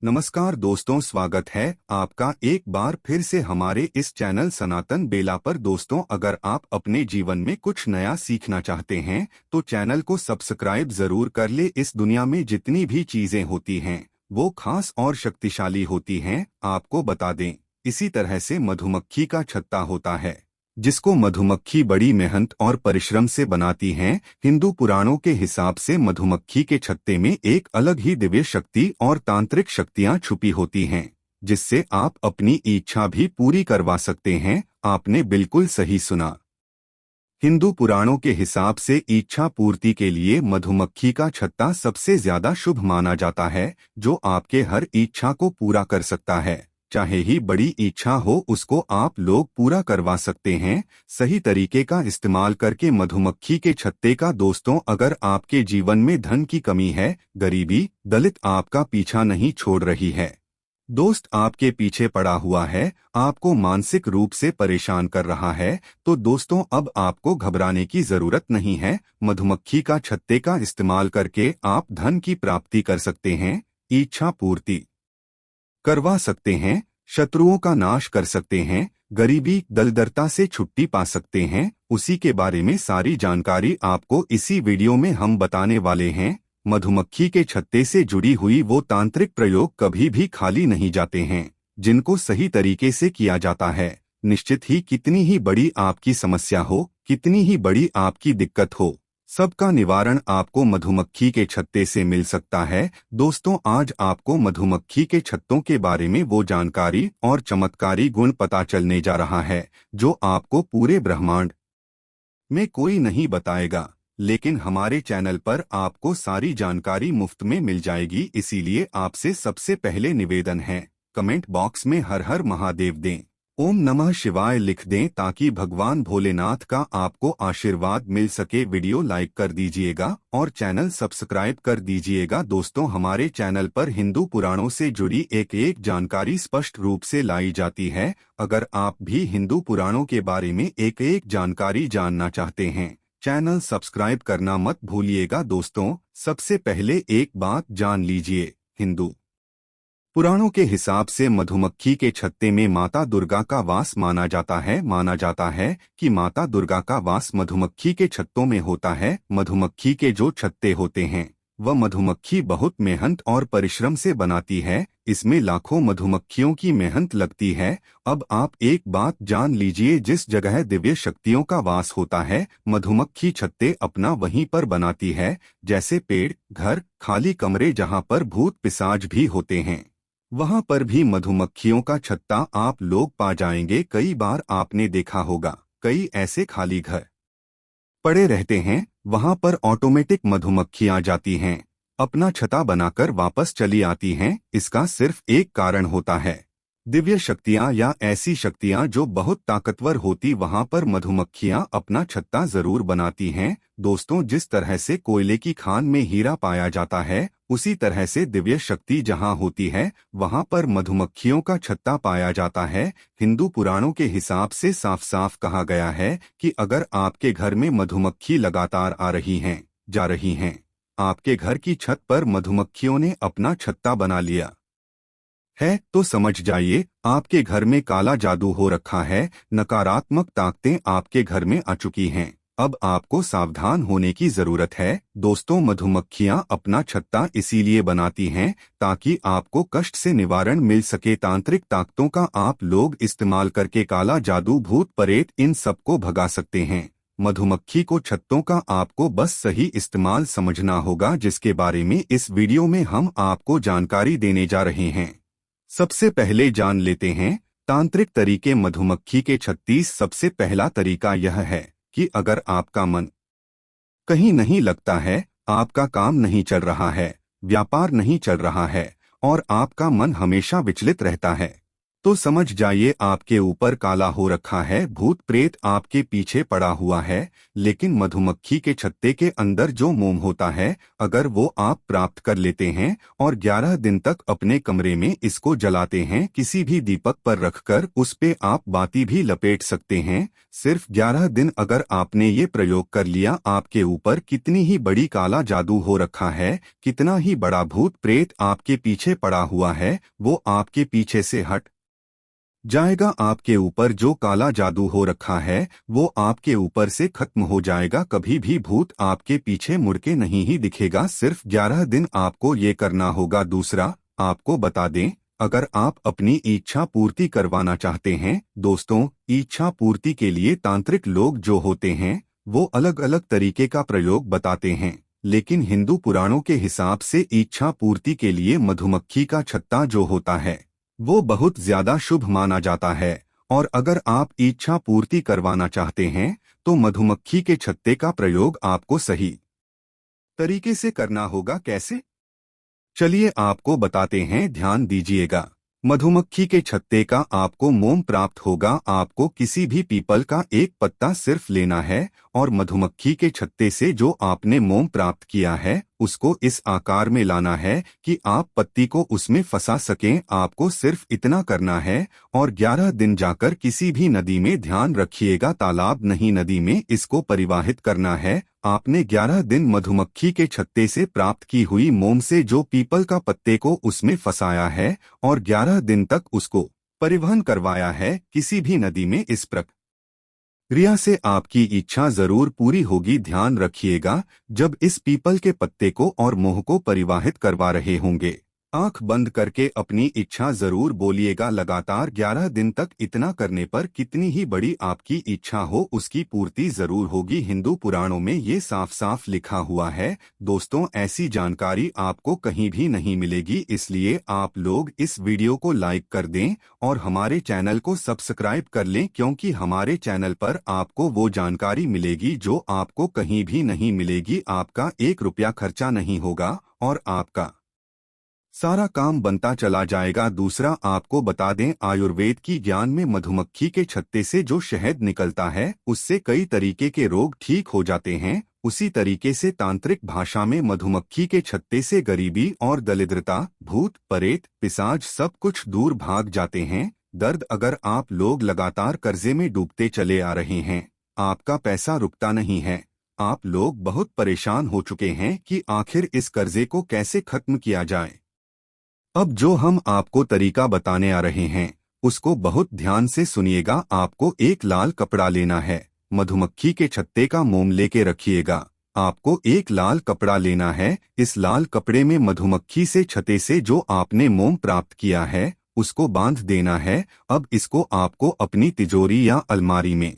नमस्कार दोस्तों, स्वागत है आपका एक बार फिर से हमारे इस चैनल सनातन बेला पर। दोस्तों, अगर आप अपने जीवन में कुछ नया सीखना चाहते हैं तो चैनल को सब्सक्राइब जरूर कर ले। इस दुनिया में जितनी भी चीजें होती हैं वो खास और शक्तिशाली होती हैं, आपको बता दें। इसी तरह से मधुमक्खी का छत्ता होता है जिसको मधुमक्खी बड़ी मेहनत और परिश्रम से बनाती हैं। हिंदू पुराणों के हिसाब से मधुमक्खी के छत्ते में एक अलग ही दिव्य शक्ति और तांत्रिक शक्तियां छुपी होती हैं, जिससे आप अपनी इच्छा भी पूरी करवा सकते हैं। आपने बिल्कुल सही सुना। हिंदू पुराणों के हिसाब से इच्छा पूर्ति के लिए मधुमक्खी का छत्ता सबसे ज्यादा शुभ माना जाता है, जो आपके हर इच्छा को पूरा कर सकता है। चाहे ही बड़ी इच्छा हो, उसको आप लोग पूरा करवा सकते हैं सही तरीके का इस्तेमाल करके मधुमक्खी के छत्ते का। दोस्तों, अगर आपके जीवन में धन की कमी है, गरीबी, दलित आपका पीछा नहीं छोड़ रही है, दोस्त आपके पीछे पड़ा हुआ है, आपको मानसिक रूप से परेशान कर रहा है, तो दोस्तों अब आपको घबराने की जरूरत नहीं है। मधुमक्खी का छत्ते का इस्तेमाल करके आप धन की प्राप्ति कर सकते हैं, इच्छा पूर्ति करवा सकते हैं, शत्रुओं का नाश कर सकते हैं, गरीबी दरिद्रता से छुट्टी पा सकते हैं। उसी के बारे में सारी जानकारी आपको इसी वीडियो में हम बताने वाले हैं। मधुमक्खी के छत्ते से जुड़ी हुई वो तांत्रिक प्रयोग कभी भी खाली नहीं जाते हैं, जिनको सही तरीके से किया जाता है। निश्चित ही कितनी ही बड़ी आपकी समस्या हो, कितनी ही बड़ी आपकी दिक्कत हो, सबका निवारण आपको मधुमक्खी के छत्ते से मिल सकता है। दोस्तों, आज आपको मधुमक्खी के छत्तों के बारे में वो जानकारी और चमत्कारी गुण पता चलने जा रहा है जो आपको पूरे ब्रह्मांड में कोई नहीं बताएगा, लेकिन हमारे चैनल पर आपको सारी जानकारी मुफ्त में मिल जाएगी। इसीलिए आपसे सबसे पहले निवेदन है, कमेंट बॉक्स में हर हर महादेव दें, ओम नमः शिवाय लिख दें, ताकि भगवान भोलेनाथ का आपको आशीर्वाद मिल सके। वीडियो लाइक कर दीजिएगा और चैनल सब्सक्राइब कर दीजिएगा। दोस्तों, हमारे चैनल पर हिंदू पुराणों से जुड़ी एक एक जानकारी स्पष्ट रूप से लाई जाती है। अगर आप भी हिंदू पुराणों के बारे में एक एक जानकारी जानना चाहते हैं, चैनल सब्सक्राइब करना मत भूलिएगा। दोस्तों, सबसे पहले एक बात जान लीजिए, हिंदू पुराणों के हिसाब से मधुमक्खी के छत्ते में माता दुर्गा का वास माना जाता है। माना जाता है कि माता दुर्गा का वास मधुमक्खी के छत्तों में होता है। मधुमक्खी के जो छत्ते होते हैं वह मधुमक्खी बहुत मेहनत और परिश्रम से बनाती है। इसमें लाखों मधुमक्खियों की मेहनत लगती है। अब आप एक बात जान लीजिए, जिस जगह दिव्य शक्तियों का वास होता है, मधुमक्खी छत्ते अपना वहीं पर बनाती है। जैसे पेड़, घर, खाली कमरे जहाँ पर भूत पिशाच भी होते हैं, वहां पर भी मधुमक्खियों का छत्ता आप लोग पा जाएंगे। कई बार आपने देखा होगा, कई ऐसे खाली घर पड़े रहते हैं, वहां पर ऑटोमेटिक मधुमक्खियां जाती हैं, अपना छत्ता बनाकर वापस चली आती हैं। इसका सिर्फ एक कारण होता है, दिव्य शक्तियां या ऐसी शक्तियां जो बहुत ताकतवर होती, वहां पर मधुमक्खियां अपना छत्ता जरूर बनाती हैं। दोस्तों, जिस तरह से कोयले की खान में हीरा पाया जाता है, उसी तरह से दिव्य शक्ति जहां होती है वहां पर मधुमक्खियों का छत्ता पाया जाता है। हिंदू पुराणों के हिसाब से साफ साफ कहा गया है कि अगर आपके घर में मधुमक्खी लगातार आ रही हैं, जा रही हैं, आपके घर की छत पर मधुमक्खियों ने अपना छत्ता बना लिया है, तो समझ जाइए आपके घर में काला जादू हो रखा है, नकारात्मक ताकतें आपके घर में आ चुकी हैं। अब आपको सावधान होने की जरूरत है। दोस्तों, मधुमक्खियां अपना छत्ता इसीलिए बनाती हैं ताकि आपको कष्ट से निवारण मिल सके। तांत्रिक ताकतों का आप लोग इस्तेमाल करके काला जादू, भूत प्रेत, इन सबको भगा सकते हैं। मधुमक्खी को छत्तों का आपको बस सही इस्तेमाल समझना होगा, जिसके बारे में इस वीडियो में हम आपको जानकारी देने जा रहे हैं। सबसे पहले जान लेते हैं तांत्रिक तरीके मधुमक्खी के 36। सबसे पहला तरीका यह है कि अगर आपका मन कहीं नहीं लगता है, आपका काम नहीं चल रहा है, व्यापार नहीं चल रहा है और आपका मन हमेशा विचलित रहता है, तो समझ जाइए आपके ऊपर काला हो रखा है, भूत प्रेत आपके पीछे पड़ा हुआ है। लेकिन मधुमक्खी के छत्ते के अंदर जो मोम होता है, अगर वो आप प्राप्त कर लेते हैं और 11 दिन तक अपने कमरे में इसको जलाते हैं, किसी भी दीपक पर रखकर उस पे आप बाती भी लपेट सकते हैं। सिर्फ 11 दिन अगर आपने ये प्रयोग कर लिया, आपके ऊपर कितनी ही बड़ी काला जादू हो रखा है, कितना ही बड़ा भूत प्रेत आपके पीछे पड़ा हुआ है, वो आपके पीछे से हट जाएगा। आपके ऊपर जो काला जादू हो रखा है वो आपके ऊपर से खत्म हो जाएगा। कभी भी भूत आपके पीछे मुड़ के नहीं ही दिखेगा। सिर्फ 11 दिन आपको ये करना होगा। दूसरा, आपको बता दें, अगर आप अपनी इच्छा पूर्ति करवाना चाहते हैं, दोस्तों, इच्छा पूर्ति के लिए तांत्रिक लोग जो होते हैं वो अलग अलग तरीके का प्रयोग बताते हैं, लेकिन हिंदू पुराणों के हिसाब से इच्छा पूर्ति के लिए मधुमक्खी का छत्ता जो होता है वो बहुत ज्यादा शुभ माना जाता है। और अगर आप इच्छा पूर्ति करवाना चाहते हैं तो मधुमक्खी के छत्ते का प्रयोग आपको सही तरीके से करना होगा। कैसे? चलिए आपको बताते हैं, ध्यान दीजिएगा। मधुमक्खी के छत्ते का आपको मोम प्राप्त होगा। आपको किसी भी पीपल का एक पत्ता सिर्फ लेना है और मधुमक्खी के छत्ते से जो आपने मोम प्राप्त किया है उसको इस आकार में लाना है कि आप पत्ती को उसमें फंसा सकें। आपको सिर्फ इतना करना है और 11 दिन जाकर किसी भी नदी में, ध्यान रखिएगा तालाब नहीं, नदी में इसको परिवाहित करना है। आपने 11 दिन मधुमक्खी के छत्ते से प्राप्त की हुई मोम से जो पीपल का पत्ते को उसमें फंसाया है और 11 दिन तक उसको परिवहन करवाया है किसी भी नदी में, इस प्रक्रिया से आपकी इच्छा जरूर पूरी होगी। ध्यान रखिएगा, जब इस पीपल के पत्ते को और मोह को परिवाहित करवा रहे होंगे, आंख बंद करके अपनी इच्छा जरूर बोलिएगा। लगातार 11 दिन तक इतना करने पर कितनी ही बड़ी आपकी इच्छा हो उसकी पूर्ति जरूर होगी। हिंदू पुराणों में ये साफ साफ लिखा हुआ है। दोस्तों, ऐसी जानकारी आपको कहीं भी नहीं मिलेगी, इसलिए आप लोग इस वीडियो को लाइक कर दें और हमारे चैनल को सब्सक्राइब कर लें, क्योंकि हमारे चैनल पर आपको वो जानकारी मिलेगी जो आपको कहीं भी नहीं मिलेगी। आपका 1 रुपया खर्चा नहीं होगा और आपका सारा काम बनता चला जाएगा। दूसरा, आपको बता दें, आयुर्वेद की ज्ञान में मधुमक्खी के छत्ते से जो शहद निकलता है उससे कई तरीके के रोग ठीक हो जाते हैं। उसी तरीके से तांत्रिक भाषा में मधुमक्खी के छत्ते से गरीबी और दरिद्रता, भूत प्रेत, पिशाच सब कुछ दूर भाग जाते हैं। दर्द, अगर आप लोग लगातार कर्जे में डूबते चले आ रहे हैं, आपका पैसा रुकता नहीं है, आप लोग बहुत परेशान हो चुके हैं कि आखिर इस कर्जे को कैसे खत्म किया जाए, अब जो हम आपको तरीका बताने आ रहे हैं उसको बहुत ध्यान से सुनिएगा। आपको एक लाल कपड़ा लेना है, मधुमक्खी के छत्ते का मोम लेके रखिएगा। आपको एक लाल कपड़ा लेना है। इस लाल कपड़े में मधुमक्खी से छत्ते से जो आपने मोम प्राप्त किया है उसको बांध देना है। अब इसको आपको अपनी तिजोरी या अलमारी में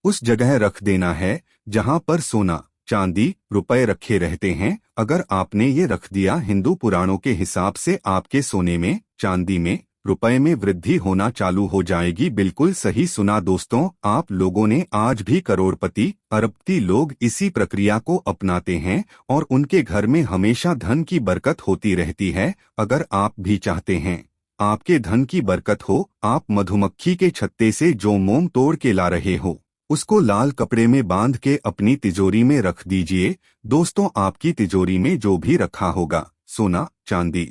उस जगह रख देना है जहां पर सोना, चांदी, रुपए रखे रहते हैं। अगर आपने ये रख दिया, हिंदू पुराणों के हिसाब से आपके सोने में, चांदी में, रुपए में वृद्धि होना चालू हो जाएगी। बिल्कुल सही सुना दोस्तों, आप लोगों ने आज भी करोड़पति, अरबपति लोग इसी प्रक्रिया को अपनाते हैं और उनके घर में हमेशा धन की बरकत होती रहती है। अगर आप भी चाहते हैं आपके धन की बरकत हो, आप मधुमक्खी के छत्ते से जो मोम तोड़ के ला रहे हो उसको लाल कपड़े में बांध के अपनी तिजोरी में रख दीजिए। दोस्तों, आपकी तिजोरी में जो भी रखा होगा, सोना, चांदी,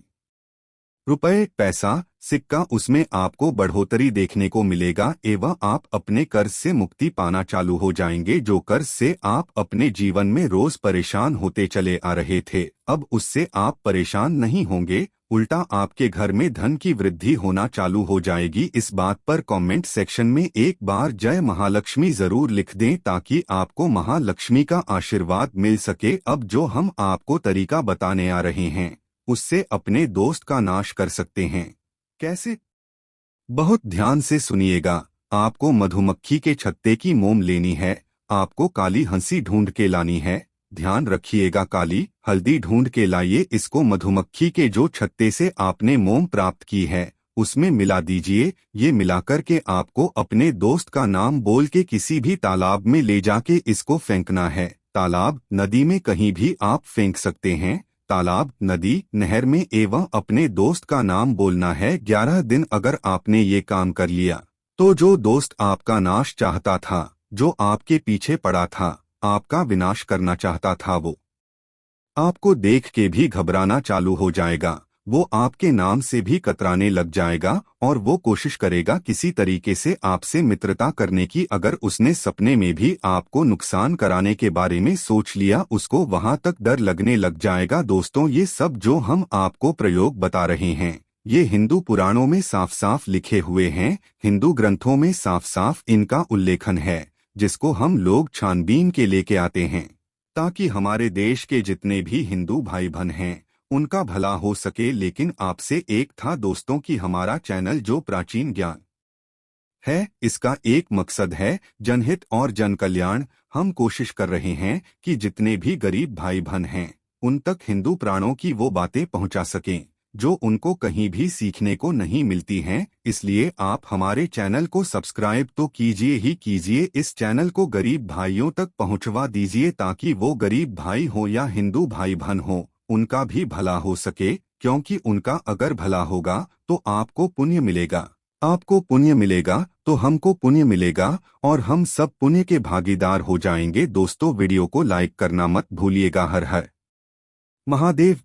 रुपए, पैसा, सिक्का, उसमें आपको बढ़ोतरी देखने को मिलेगा एवं आप अपने कर्ज से मुक्ति पाना चालू हो जाएंगे। जो कर्ज से आप अपने जीवन में रोज परेशान होते चले आ रहे थे, अब उससे आप परेशान नहीं होंगे, उल्टा आपके घर में धन की वृद्धि होना चालू हो जाएगी। इस बात पर कमेंट सेक्शन में एक बार जय महालक्ष्मी जरूर लिख दें ताकि आपको महालक्ष्मी का आशीर्वाद मिल सके। अब जो हम आपको तरीका बताने आ रहे हैं उससे अपने दोस्त का नाश कर सकते हैं। कैसे? बहुत ध्यान से सुनिएगा। आपको मधुमक्खी के छत्ते की मोम लेनी है। आपको काली हंसी ढूंढ के लानी है। ध्यान रखिएगा, काली हल्दी ढूंढ के लाइए। इसको मधुमक्खी के जो छत्ते से आपने मोम प्राप्त की है उसमें मिला दीजिए। ये मिलाकर के आपको अपने दोस्त का नाम बोल के किसी भी तालाब में ले जाके इसको फेंकना है। तालाब, नदी में कहीं भी आप फेंक सकते हैं। तालाब, नदी, नहर में एवं अपने दोस्त का नाम बोलना है। 11 दिन अगर आपने ये काम कर लिया तो जो दोस्त आपका नाश चाहता था, जो आपके पीछे पड़ा था, आपका विनाश करना चाहता था, वो आपको देख के भी घबराना चालू हो जाएगा। वो आपके नाम से भी कतराने लग जाएगा और वो कोशिश करेगा किसी तरीके से आपसे मित्रता करने की। अगर उसने सपने में भी आपको नुकसान कराने के बारे में सोच लिया, उसको वहां तक डर लगने लग जाएगा। दोस्तों, ये सब जो हम आपको प्रयोग बता रहे हैं, ये हिंदू पुराणों में साफ साफ लिखे हुए हैं, हिंदू ग्रंथों में साफ साफ इनका उल्लेखन है, जिसको हम लोग छानबीन के लेके आते हैं ताकि हमारे देश के जितने भी हिंदू भाई बहन हैं उनका भला हो सके। लेकिन आपसे एक था दोस्तों कि हमारा चैनल जो प्राचीन ज्ञान है, इसका एक मकसद है जनहित और जन कल्याण। हम कोशिश कर रहे हैं कि जितने भी गरीब भाई बहन हैं उन तक हिंदू पुराणों की वो बातें पहुंचा सकें जो उनको कहीं भी सीखने को नहीं मिलती हैं। इसलिए आप हमारे चैनल को सब्सक्राइब तो कीजिए ही कीजिए, इस चैनल को गरीब भाइयों तक पहुंचवा दीजिए ताकि वो गरीब भाई हो या हिंदू भाई बहन हो, उनका भी भला हो सके। क्योंकि उनका अगर भला होगा तो आपको पुण्य मिलेगा, आपको पुण्य मिलेगा तो हमको पुण्य मिलेगा और हम सब पुण्य के भागीदार हो जाएंगे। दोस्तों, वीडियो को लाइक करना मत भूलिएगा। हर हर महादेव।